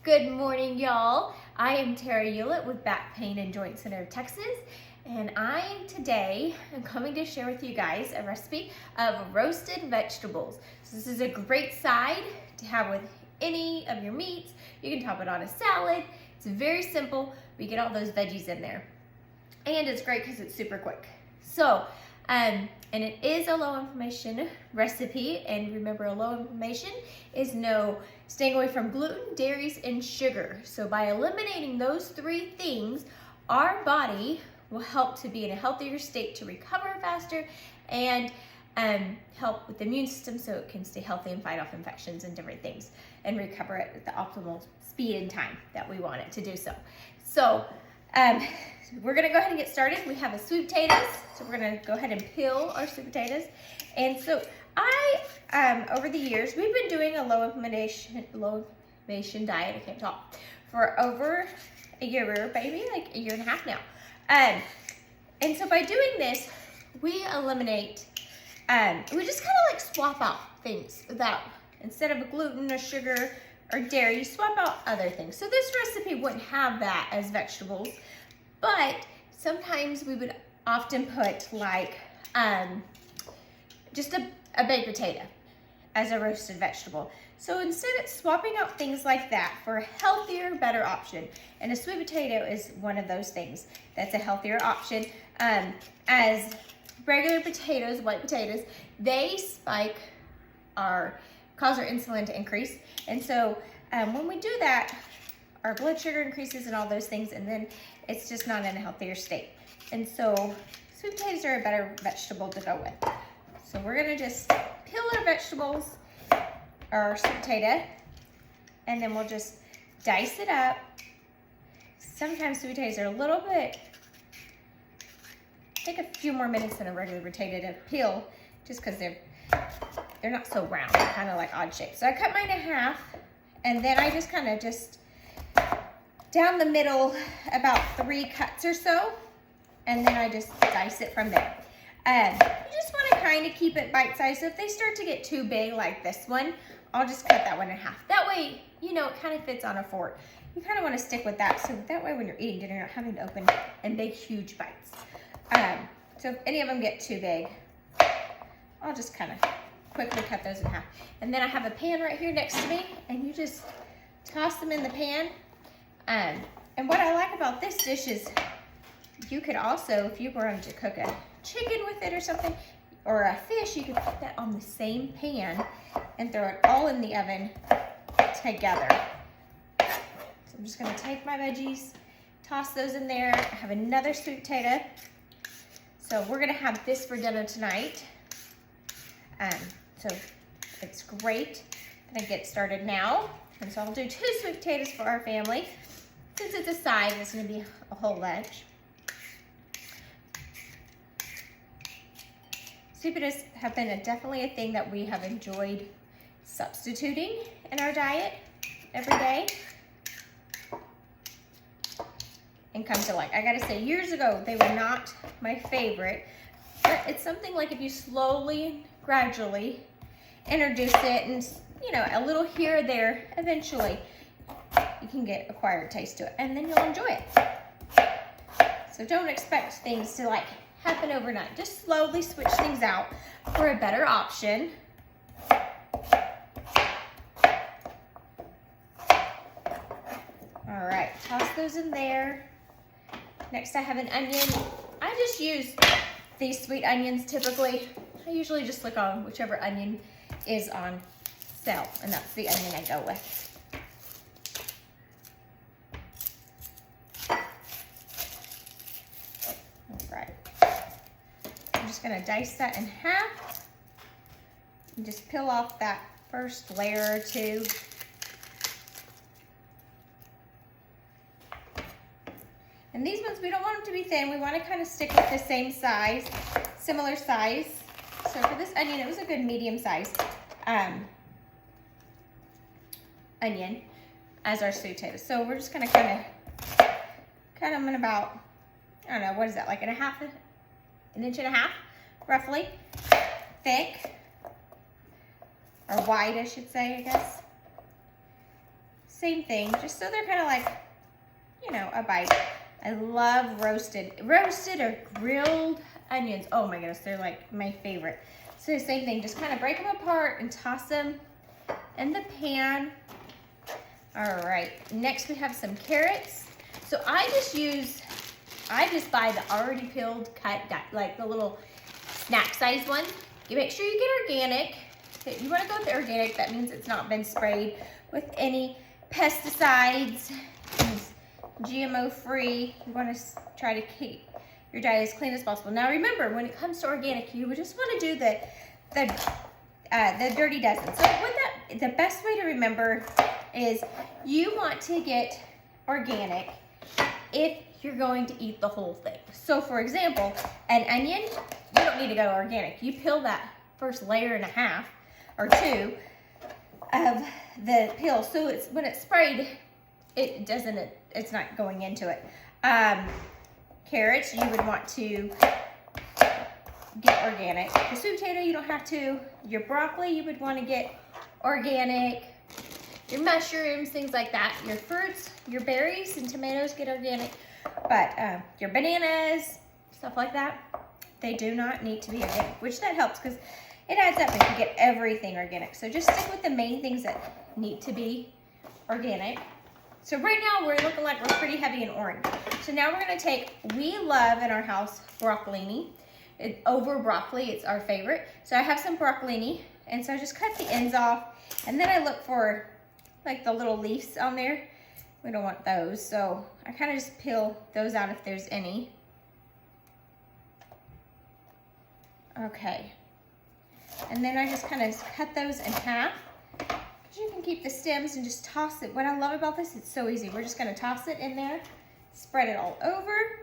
Good morning, y'all. I am Tara Hewlett with Back Pain and Joint Center of Texas, and I today am coming to share with you guys a recipe of roasted vegetables. So this is a great side to have with any of your meats. You can top it on a salad. It's very simple. We get all those veggies in there, and it's great because it's super quick. So, and it is a low inflammation recipe, and remember, a low inflammation is staying away from gluten, dairies, and sugar. So by eliminating those three things, our body will help to be in a healthier state to recover faster and help with the immune system so it can stay healthy and fight off infections and different things and recover it at the optimal speed and time that we want it to do so. So we're gonna go ahead and get started. We have a sweet potatoes, so we're gonna go ahead and peel our sweet potatoes. And so over the years, we've been doing a low inflammation diet, I can't talk, for over a year, maybe like a year and a half now. And so by doing this, we eliminate, we just kind of like swap out things instead of gluten or sugar or dairy, you swap out other things. So this recipe wouldn't have that as vegetables, but sometimes we would often put like just a baked potato as a roasted vegetable. So instead of swapping out things like that for a healthier, better option, and a sweet potato is one of those things that's a healthier option. As regular potatoes, white potatoes, they cause our insulin to increase. And so when we do that, our blood sugar increases and all those things, and then it's just not in a healthier state. And so sweet potatoes are a better vegetable to go with. So we're gonna just peel our vegetables, our sweet potato, and then we'll just dice it up. Sometimes sweet potatoes are a little bit, take a few more minutes than a regular potato to peel, just because they're not so round, they're kind of like odd shaped. So I cut mine in half, and then I just kind of down the middle about 3 cuts or so, and then I just dice it from there. You just want to kind of keep it bite-sized. So if they start to get too big like this one, I'll just cut that one in half. That way, you know, it kind of fits on a fork. You kind of want to stick with that, so that way when you're eating dinner, you're not having to open and make huge bites. So if any of them get too big, I'll just kind of quickly cut those in half. And then I have a pan right here next to me, and you just toss them in the pan. And what I like about this dish is you could also, if you were going to cook a chicken with it or something, or a fish, you could put that on the same pan and throw it all in the oven together. So I'm just going to take my veggies, toss those in there. I have another sweet potato. So we're going to have this for dinner tonight. So it's great. I'm going to get started now. And so I'll do 2 sweet potatoes for our family. Since it's a side, it's going to be a whole lunch. Sweet potatoes have been definitely a thing that we have enjoyed substituting in our diet every day. And come to like, I gotta say, years ago, they were not my favorite, but it's something like if you slowly, gradually introduce it and, you know, a little here or there, eventually you can get acquired taste to it, and then you'll enjoy it. So don't expect things to like happen overnight. Just slowly switch things out for a better option. All right, toss those in there. Next, I have an onion. I just use these sweet onions typically. I usually just click on whichever onion is on sale, and that's the onion I go with. Gonna dice that in half and just peel off that first layer or two. And these ones, we don't want them to be thin. We want to kind of stick with the same size, similar size. So for this onion, it was a good medium size onion as our sweet potatoes. So we're just gonna kind of cut them in about, I don't know, what is that, like an inch and a half? Roughly, thick, or wide, I should say, I guess. same thing, just so they're kind of like, you know, a bite. I love roasted or grilled onions. Oh my goodness, they're like my favorite. So same thing, just kind of break them apart and toss them in the pan. All right, next we have some carrots. So I just buy the already peeled, cut, like the little snack size one. You make sure you get organic. If you want to go with the organic, that means it's not been sprayed with any pesticides. It's GMO free. You want to try to keep your diet as clean as possible. Now remember, when it comes to organic, you would just want to do the dirty dozen. So with that, the best way to remember is you want to get organic if you're going to eat the whole thing. So for example, an onion, you don't need to go organic. You peel that first layer and a half or two of the peel. So it's when it's sprayed, it's not going into it. Carrots, you would want to get organic. The sweet potato, you don't have to. Your broccoli, you would want to get organic. Your mushrooms, things like that. Your fruits, your berries and tomatoes, get organic. But your bananas, stuff like that, they do not need to be organic, which that helps because it adds up if you get everything organic. So just stick with the main things that need to be organic. So right now we're looking like we're pretty heavy in orange. So now we're gonna take, we love in our house broccolini. Over broccoli, it's our favorite. So I have some broccolini, and so I just cut the ends off, and then I look for like the little leaves on there. We don't want those, so I kind of just peel those out if there's any. Okay. And then I just kind of cut those in half. You can keep the stems and just toss it. What I love about this, it's so easy. We're just gonna toss it in there, spread it all over.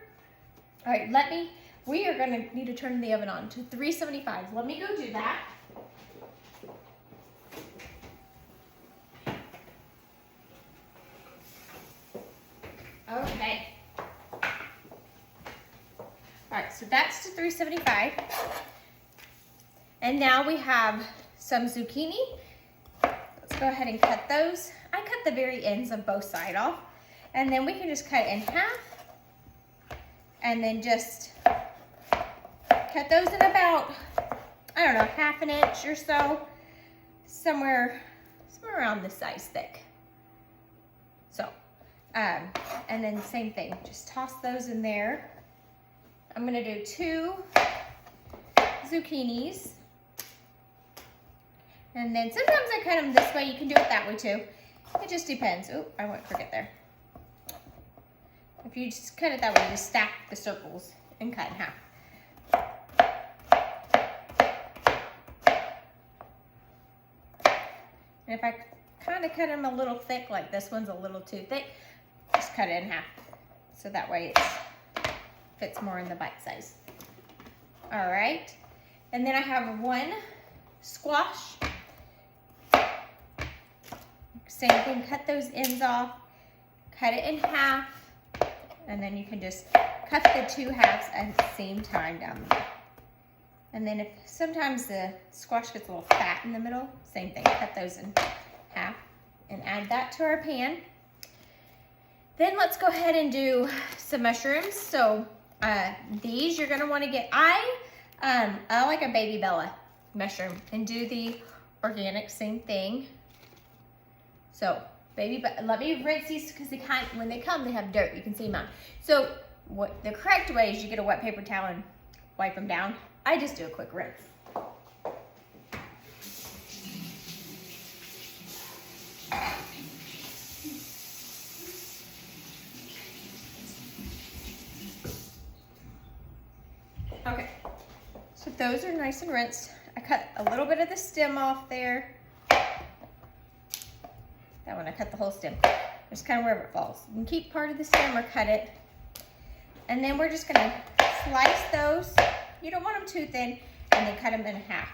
All right, we are gonna need to turn the oven on to 375. Let me go do that. Okay. All right, so that's to 375. And now we have some zucchini. Let's go ahead and cut those. I cut the very ends of both sides off. And then we can just cut it in half. And then just cut those in about, I don't know, half an inch or so. Somewhere around this size thick. So, and then same thing, just toss those in there. I'm gonna do 2 zucchinis. And then sometimes I cut them this way. You can do it that way too. It just depends. Oh, I went crooked there. If you just cut it that way, just stack the circles and cut in half. And if I kind of cut them a little thick, like this one's a little too thick, just cut it in half. So that way it fits more in the bite size. All right. And then I have 1 squash. Same thing, cut those ends off, cut it in half, and then you can just cut the 2 halves at the same time down the middle. And then if sometimes the squash gets a little fat in the middle, same thing, cut those in half and add that to our pan. Then let's go ahead and do some mushrooms. So these you're gonna wanna get, I like a baby Bella mushroom and do the organic, same thing. So let me rinse these because when they come, they have dirt. You can see them out. So what the correct way is you get a wet paper towel and wipe them down. I just do a quick rinse. Okay, so those are nice and rinsed. I cut a little bit of the stem off there. That one, I cut the whole stem. Just kind of wherever it falls. You can keep part of the stem or cut it. And then we're just gonna slice those. You don't want them too thin, and then cut them in half.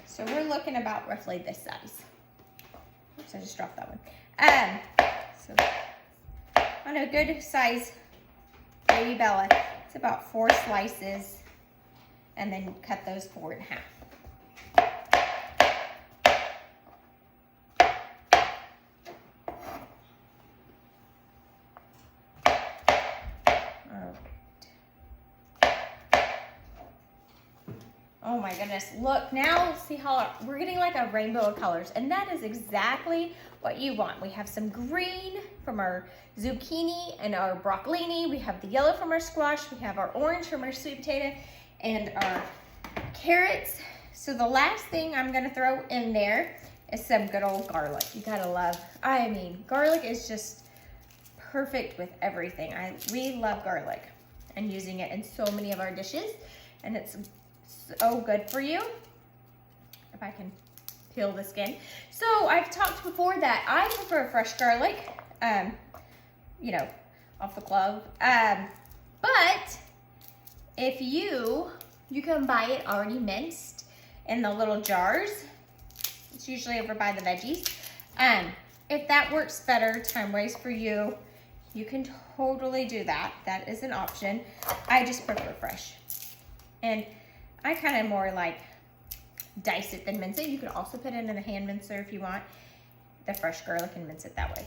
So we're looking about roughly this size. Oops, I just dropped that one. So on a good size baby Bella, it's about 4 slices, and then cut those 4 in half. Oh my goodness, look, now see how we're getting like a rainbow of colors, and that is exactly what you want. We have some green from our zucchini and our broccolini. We have the yellow from our squash. We have our orange from our sweet potato and our carrots. So the last thing I'm gonna throw in there is some good old garlic. You gotta love, I mean, garlic is just perfect with everything. We love garlic and using it in so many of our dishes, and it's so good for you. If I can peel the skin. So I've talked before that I prefer fresh garlic, you know, off the clove. But if you can buy it already minced in the little jars. It's usually over by the veggies. If that works better time-wise for you, you can totally do that. That is an option. I just prefer fresh. And I kind of more like dice it than mince it. You can also put it in a hand mincer if you want the fresh garlic and mince it that way.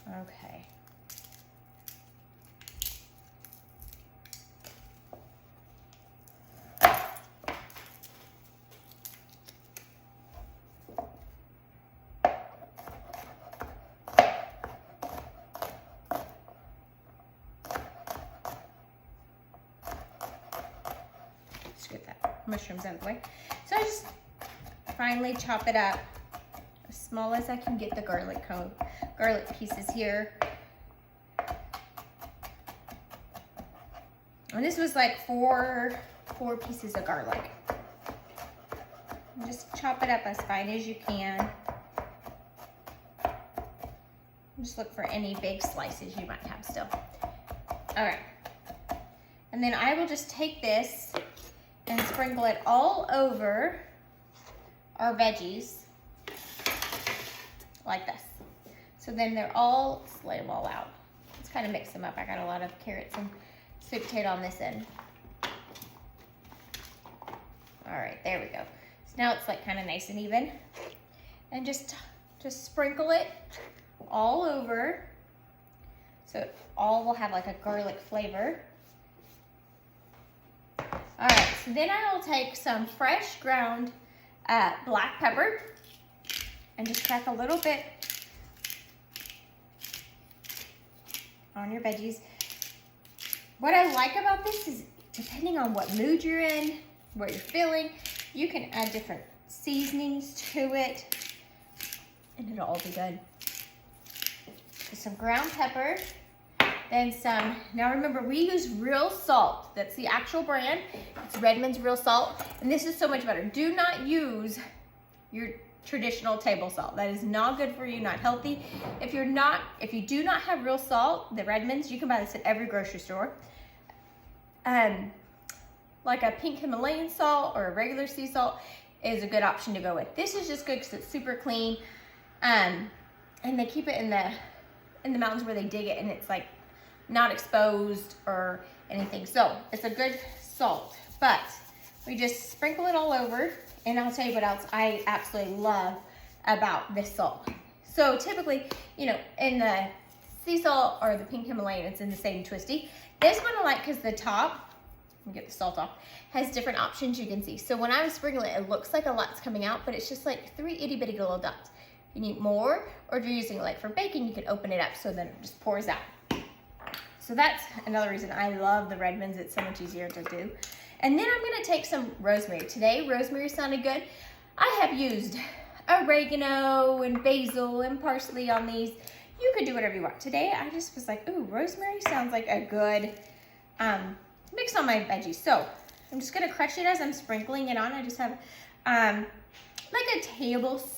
Okay. Let's get that mushrooms out of the way. So I just finely chop it up as small as I can get the garlic pieces here. And this was like four pieces of garlic. And just chop it up as fine as you can. Just look for any big slices you might have still. All right. And then I will just take this and sprinkle it all over our veggies like this. So then they're all, let's lay them all out. Let's kind of mix them up. I got a lot of carrots and sweet potato on this end. All right, there we go. So now it's like kind of nice and even. And just sprinkle it all over. So it all will have like a garlic flavor. All right, so then I will take some fresh ground black pepper and just crack a little bit on your veggies. What I like about this is depending on what mood you're in, what you're feeling, you can add different seasonings to it and it'll all be good. So some ground pepper, then some, now remember we use real salt. That's the actual brand. It's Redmond's Real Salt. And this is so much better. Do not use your traditional table salt. That is not good for you, not healthy. If you do not have real salt, the Redmond's, you can buy this at every grocery store. Like a pink Himalayan salt or a regular sea salt is a good option to go with. This is just good because it's super clean. And they keep it in the mountains where they dig it and it's like not exposed or anything. So it's a good salt, but we just sprinkle it all over. And I'll tell you what else I absolutely love about this salt. So typically, you know, in the sea salt or the pink Himalayan, it's in the same twisty. This one I like because the top, let me get the salt off, has different options you can see. So when I was sprinkling it, it looks like a lot's coming out, but it's just like 3 itty bitty little dots. You need more, or if you're using it like for baking, you can open it up so then it just pours out. So that's another reason I love the Redmond's. It's so much easier to do. And then I'm gonna take some rosemary. Today, rosemary sounded good. I have used oregano and basil and parsley on these. You could do whatever you want. Today, I just was like, ooh, rosemary sounds like a good mix on my veggies. So I'm just gonna crush it as I'm sprinkling it on. I just have like a tablespoon.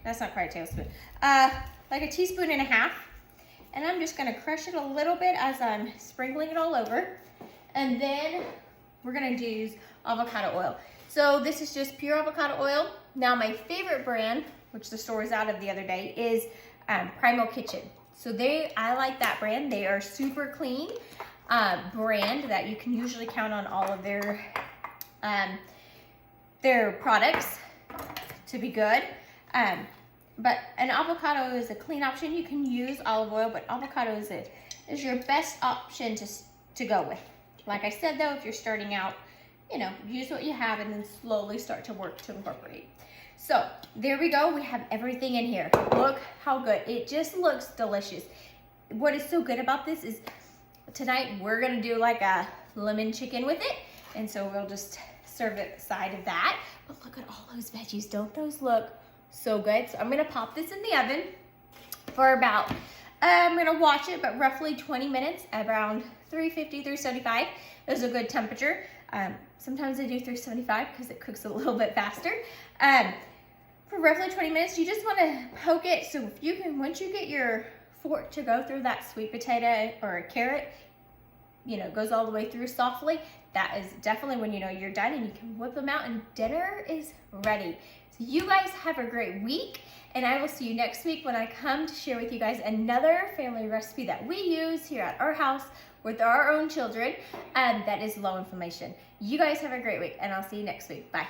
That's not quite a tablespoon. Like a teaspoon and a half. And I'm just gonna crush it a little bit as I'm sprinkling it all over. And then we're gonna use avocado oil. So this is just pure avocado oil. Now my favorite brand, which the store was out of the other day, is Primal Kitchen. So I like that brand. They are super clean. brand that you can usually count on all of their products to be good. But an avocado is a clean option. You can use olive oil, but avocado is your best option to go with. Like I said though, if you're starting out, you know, use what you have and then slowly start to work to incorporate. So there we go. We have everything in here. Look how good. It just looks delicious. What is so good about this is tonight we're gonna do like a lemon chicken with it. And so we'll just serve it side of that. But look at all those veggies. Don't those look so good? So I'm gonna pop this in the oven for about, I'm gonna watch it, but roughly 20 minutes, around 350, 375 is a good temperature. Sometimes I do 375 because it cooks a little bit faster. For roughly 20 minutes, you just wanna poke it. So if you can, once you get your fork to go through that sweet potato or a carrot, you know, goes all the way through softly, that is definitely when you know you're done, and you can whip them out and dinner is ready. So you guys have a great week, and I will see you next week when I come to share with you guys another family recipe that we use here at our house with our own children that is low inflammation. You guys have a great week, and I'll see you next week. Bye.